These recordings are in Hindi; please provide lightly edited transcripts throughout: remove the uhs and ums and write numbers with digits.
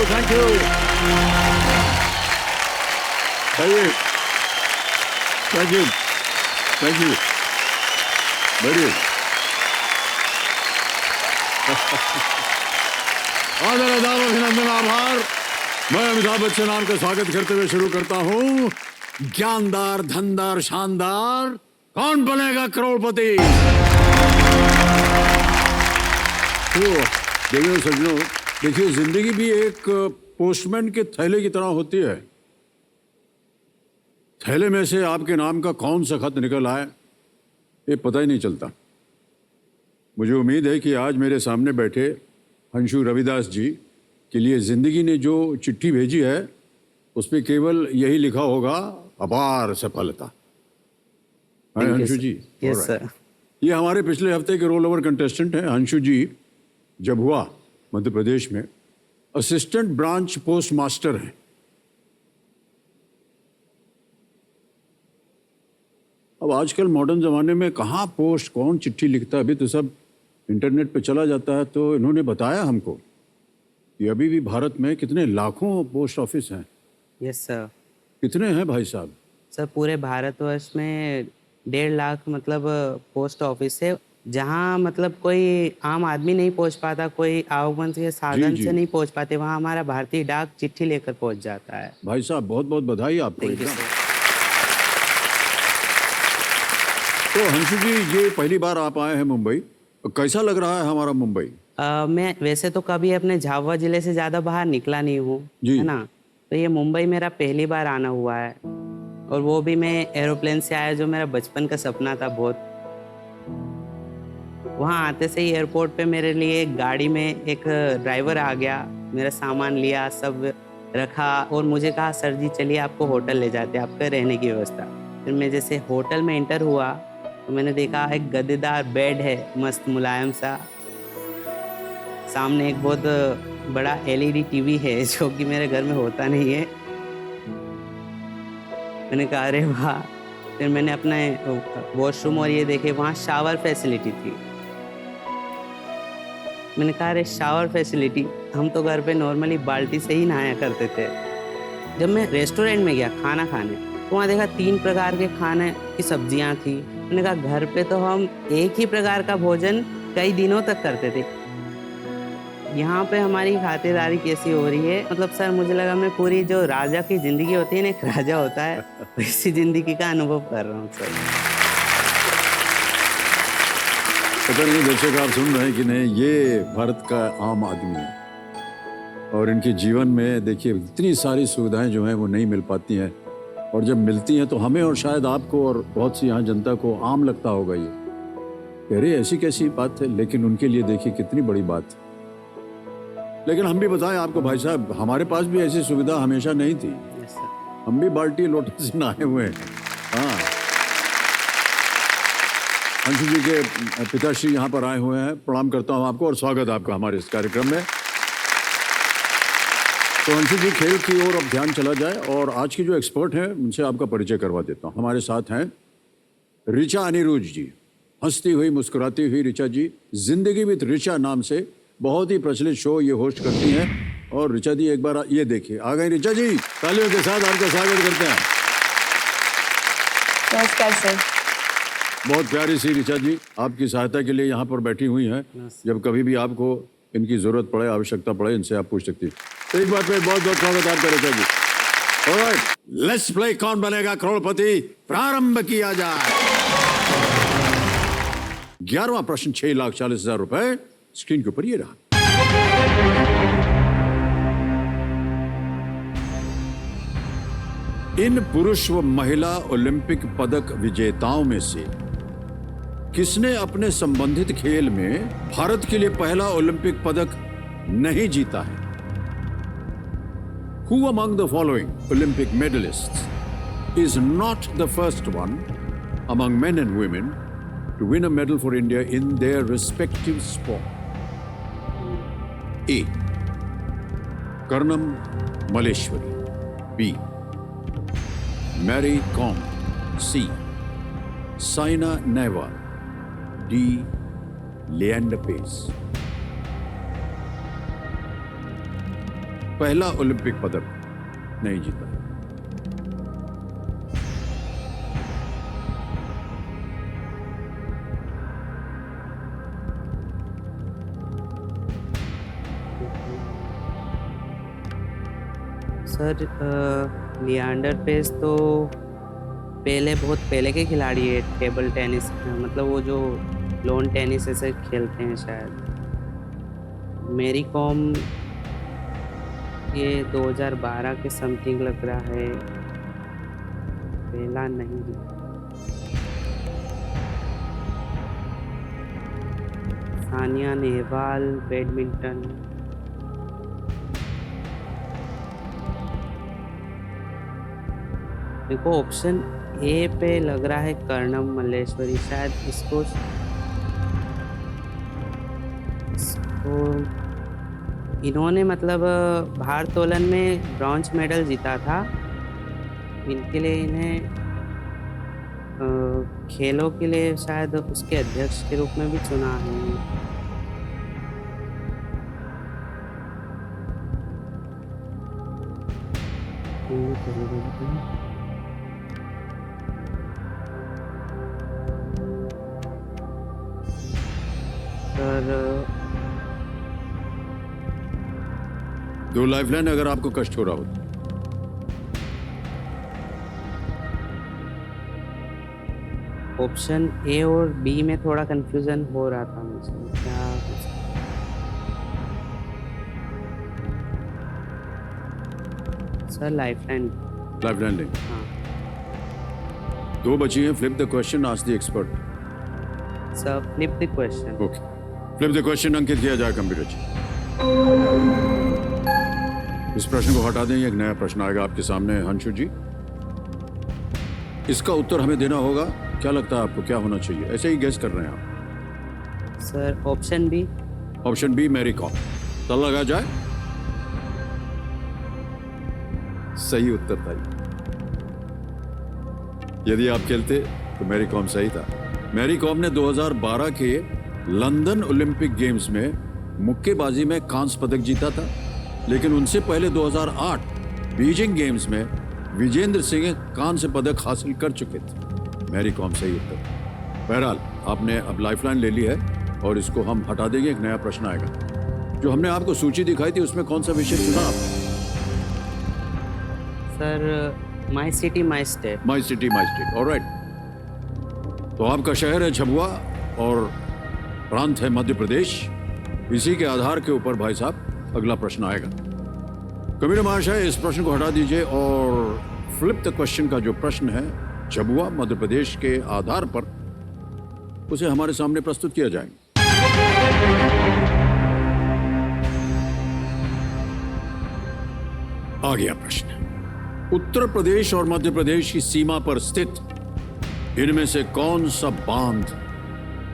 Thank you. Thank you, thank you, very आदर अभिनंदन आभार। मैं अमिताभ बच्चन आपका स्वागत करते हुए शुरू करता हूँ। ज्ञानदार, धनदार, शानदार, कौन बनेगा करोड़पति। तो देखिए सज्जनों, देखिए जिंदगी भी एक पोस्टमैन के थैले की तरह होती है। थैले में से आपके नाम का कौन सा खत निकल आए ये पता ही नहीं चलता। मुझे उम्मीद है कि आज मेरे सामने बैठे अंशु रविदास जी के लिए जिंदगी ने जो चिट्ठी भेजी है उस पर केवल यही लिखा होगा, अपार सफलता। अंशु जी, यस सर। ये हमारे पिछले हफ्ते के रोल ओवर कंटेस्टेंट हैं। अंशु जी जब हुआ मध्य प्रदेश में असिस्टेंट ब्रांच पोस्ट मास्टर हैं। अब आजकल मॉडर्न ज़माने में कहाँ पोस्ट, कौन चिट्ठी लिखता है, अभी तो सब इंटरनेट पे चला जाता है। तो इन्होंने बताया हमको कि अभी भी भारत में कितने लाखों पोस्ट ऑफिस हैं। Yes sir. कितने हैं भाई साहब? सर पूरे भारतवर्ष में 1.5 लाख मतलब पोस्ट ऑफिस है, जहाँ मतलब कोई आम आदमी नहीं पहुँच पाता, कोई आवागमन के साधन जी। से नहीं पहुँच पाते, वहाँ हमारा भारतीय डाक चिट्ठी लेकर पहुँच जाता है। भाई साहब बहुत बहुत बधाई आपको। Thank you, एकदम। sir। तो हंसू जी, ये पहली बार आप आए हैं मुंबई, कैसा लग रहा है हमारा मुंबई? मैं वैसे तो कभी अपने झाबुआ जिले से ज़्यादा बाहर निकला नहीं हूँ, जी। है ना। तो ये मुंबई मेरा पहली बार आना हुआ है, और वो भी मैं एरोप्लेन से आया, जो मेरा बचपन का सपना था बहुत। वहाँ आते से ही एयरपोर्ट पे मेरे लिए एक गाड़ी में एक ड्राइवर आ गया, मेरा सामान लिया, सब रखा और मुझे कहा सर जी चलिए आपको होटल ले जाते हैं, आपका रहने की व्यवस्था। फिर मैं जैसे होटल में एंटर हुआ तो मैंने देखा एक गद्देदार बेड है, मस्त मुलायम सा। सामने एक बहुत बड़ा LED टीवी है, जो कि मेरे घर में होता नहीं है। मैंने कहा अरे वाह। फिर मैंने अपने वॉशरूम और ये देखे, वहाँ शावर फैसिलिटी थी। मैंने कहा अरे शावर फैसिलिटी, हम तो घर पे नॉर्मली बाल्टी से ही नहाया करते थे। जब मैं रेस्टोरेंट में गया खाना खाने तो वहाँ देखा 3 प्रकार के खाने की सब्जियाँ थी। मैंने कहा घर पे तो हम एक ही प्रकार का भोजन कई दिनों तक करते थे, यहाँ पे हमारी खातिरदारी कैसी हो रही है। मतलब सर मुझे लगा मैं पूरी जो राजा की जिंदगी होती है ना, एक राजा होता है, वैसी जिंदगी का अनुभव कर रहा हूँ सर। पता नहीं दर्शक आप सुन रहे हैं कि नहीं, ये भारत का आम आदमी है और इनके जीवन में देखिए इतनी सारी सुविधाएं जो हैं वो नहीं मिल पाती हैं, और जब मिलती हैं तो हमें और शायद आपको और बहुत सी यहाँ जनता को आम लगता होगा ये, कह रहे ऐसी कैसी बात है, लेकिन उनके लिए देखिए कितनी बड़ी बात है। लेकिन हम भी बताएं आपको भाई साहब, हमारे पास भी ऐसी सुविधा हमेशा नहीं थी। Yes sir. हम भी बाल्टी लोटे से नहाए हुए हैं। हाँ, अंशु जी के पिताश्री यहाँ पर आए हुए हैं। प्रणाम करता हूँ आपको और स्वागत है आपका हमारे इस कार्यक्रम में। तो अंशु जी, खेल की ओर अब ध्यान चला जाए और आज की जो एक्सपर्ट हैं उनसे आपका परिचय करवा देता हूँ। हमारे साथ हैं ऋचा अनिरुद्ध जी। हंसती हुई मुस्कुराती हुई ऋचा जी जिंदगी विद ऋचा नाम से बहुत ही प्रचलित शो ये होस्ट करती हैं। और ऋचा जी एक बार ये देखिए, आ गई ऋचा जी, तालियों के साथ आपका स्वागत करते हैं। नमस्कार सर। बहुत प्यारी सी ऋचा जी आपकी सहायता के लिए यहाँ पर बैठी हुई हैं। जब कभी भी आपको इनकी जरूरत पड़े, आवश्यकता पड़े, इनसे आप पूछ सकती हैं। तो एक बार फिर बहुत बहुत स्वागत आपका ऋचा जी। ऑलराइट, लेट्स प्ले कौन बनेगा करोड़पति, प्रारंभ किया जाए। 11वां प्रश्न 6,40,000 रुपए स्क्रीन के ऊपर ये रहा। इन पुरुष व महिला ओलंपिक पदक विजेताओं में से किसने अपने संबंधित खेल में भारत के लिए पहला ओलंपिक पदक नहीं जीता है? Who among the following Olympic medalists is not the first one among men and women to win a medal for India in their respective sport? A. Karnam Malleshwari. B. Mary Kom. C. Saina Nehwal. D. Leander Paes. पहला ओलंपिक पदक नहीं जीता। सर लियांडर पेस तो बहुत पहले के खिलाड़ी है टेबल टेनिस, मतलब वो जो लॉन टेनिस ऐसे खेलते हैं शायद। मेरी कॉम ये 2012 के समथिंग लग रहा है, पहला नहीं। सानिया नेहवाल बैडमिंटन, देखो ऑप्शन ए पे लग रहा है कर्णम मल्लेश्वरी, शायद इसको इन्होंने मतलब भारोत्तोलन में ब्रॉन्ज मेडल जीता था। इनके लिए इन्हें खेलों के लिए शायद उसके अध्यक्ष के रूप में भी चुना है। सर 2 लाइफलाइन अगर आपको कष्ट हो रहा हो। ऑप्शन ए और बी में थोड़ा कंफ्यूजन हो रहा था मुझे, क्या सर लाइफलाइन। लाइफलाइन नहीं। हाँ 2 बची हैं। Flip the question, ask the expert. Sir flip the question. Okay, flip the question अंकित किया जाए कंप्यूटर जी। इस प्रश्न को हटा दें, एक नया प्रश्न आएगा आपके सामने हंशु जी। इसका उत्तर हमें देना होगा। क्या लगता है आपको क्या होना चाहिए? ऐसे ही गेस कर रहे हैं आप। Sir option B. Option B Mary Kom. तो लगा जाए, सही उत्तर था। यदि आप खेलते तो मैरी कॉम सही था। मैरी कॉम ने 2012 के लंदन ओलंपिक गेम्स में मुक्केबाजी में कांस्य पदक जीता था, लेकिन उनसे पहले 2008 बीजिंग गेम्स में विजेंद्र सिंह कांस्य पदक हासिल कर चुके थे। मैरी कॉम सही उत्तर। बहरहाल आपने अब लाइफलाइन ले ली है और इसको हम हटा देंगे। एक नया प्रश्न आएगा। जो हमने आपको सूची दिखाई थी उसमें कौन सा विषय चुना आपने? Sir my city my state. My city my state, alright. तो आपका शहर है झबुआ और प्रांत है मध्य प्रदेश। इसी के आधार के ऊपर भाई साहब अगला प्रश्न आएगा। कबीर महाशय इस प्रश्न को हटा दीजिए और फ्लिप द क्वेश्चन का जो प्रश्न है झबुआ मध्य प्रदेश के आधार पर उसे हमारे सामने प्रस्तुत किया जाएगा। आ गया प्रश्न। उत्तर प्रदेश और मध्य प्रदेश की सीमा पर स्थित इनमें से कौन सा बांध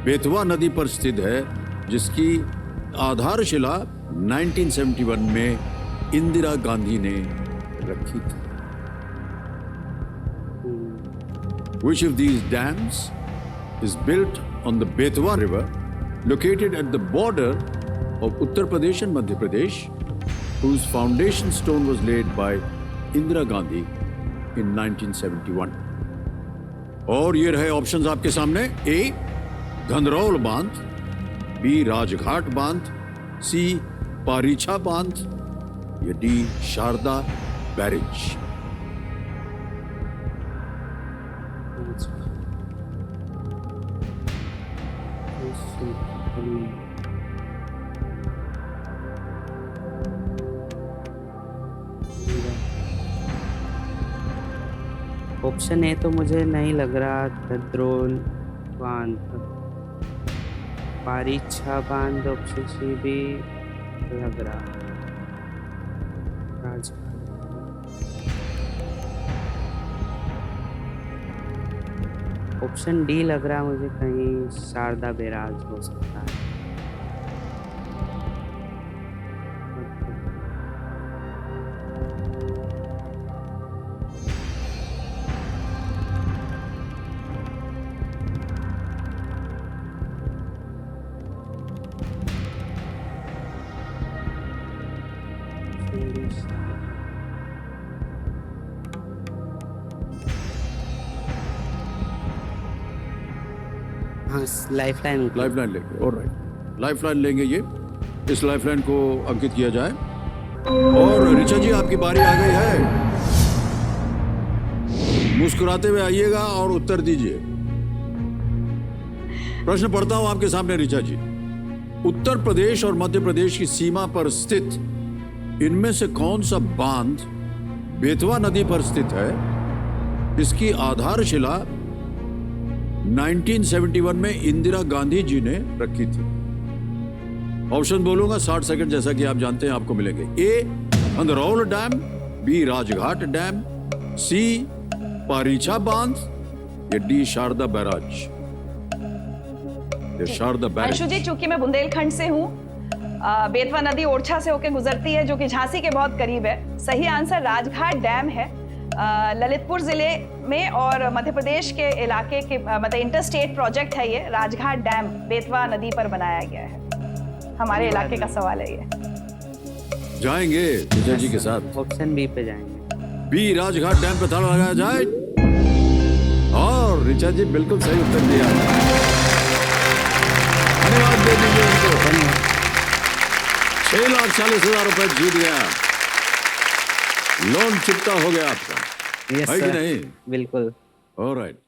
बेतवा नदी पर स्थित है जिसकी आधारशिला 1971 में इंदिरा गांधी ने रखी थी? Which of these dams is built on the Betwa River, located at the border of Uttar Pradesh and Madhya Pradesh, whose foundation stone was laid by Indira Gandhi in 1971? और ये रहे ऑप्शंस आपके सामने। ए घंधरौल बांध, बी राजघाट बांध, सी पारीछा बांध या D Sharda barrage. Option A तो मुझे नहीं लग रहा, धद्रोल बांध, पारीछा बांध ऑप्शन सी भी लग रहा, ऑप्शन डी लग रहा मुझे, कहीं शारदा बैराज हो सकता है। हाँ, लाइफ लाइन। लाइफ लाइन लेंगे, ऑलराइट, लाइफ लाइन लेंगे ये, इस लाइफ लाइन को अंकित किया जाए। और ऋचा जी आपकी बारी आ गई है, मुस्कुराते हुए आइएगा और उत्तर दीजिए। प्रश्न पढ़ता हूं आपके सामने ऋचा जी। उत्तर प्रदेश और मध्य प्रदेश की सीमा पर स्थित इनमें से कौन सा बांध बेतवा नदी पर स्थित है? इसकी आधारशिला 1971 में इंदिरा गांधी जी ने रखी थी। ऑप्शन बोलूंगा, 60 सेकंड जैसा कि आप जानते हैं आपको मिलेंगे। ए अंदरौल डैम, बी राजघाट डैम, सी पारीछा बांध, या डी शारदा बैराज। या शारदा बैराज। अंशु जी, चूंकि मैं बुंदेलखंड से हूँ, बेतवा नदी ओरछा से होकर गुजरती है जो कि झांसी के बहुत करीब है। सही आंसर राजघाट डैम है। ललितपुर जिले में और मध्य प्रदेश के इलाके के मतलब इंटरस्टेट प्रोजेक्ट है ये। राजघाट डैम बेतवा नदी पर बनाया गया है। हमारे इलाके का सवाल है ये। जाएंगे विजय जी के साथ? ऑप्शन बी पे जाएंगे। बी राजघाट डैम पे ताला लगाया जाए। और ऋचा जी बिल्कुल सही उत्तर दिया। धन्यवाद दे दीजिए उनको। 6,40,000 रुपए जीत गया। लोन चुकता हो गया आपका, यस है कि सर, नहीं? बिल्कुल। ऑलराइट।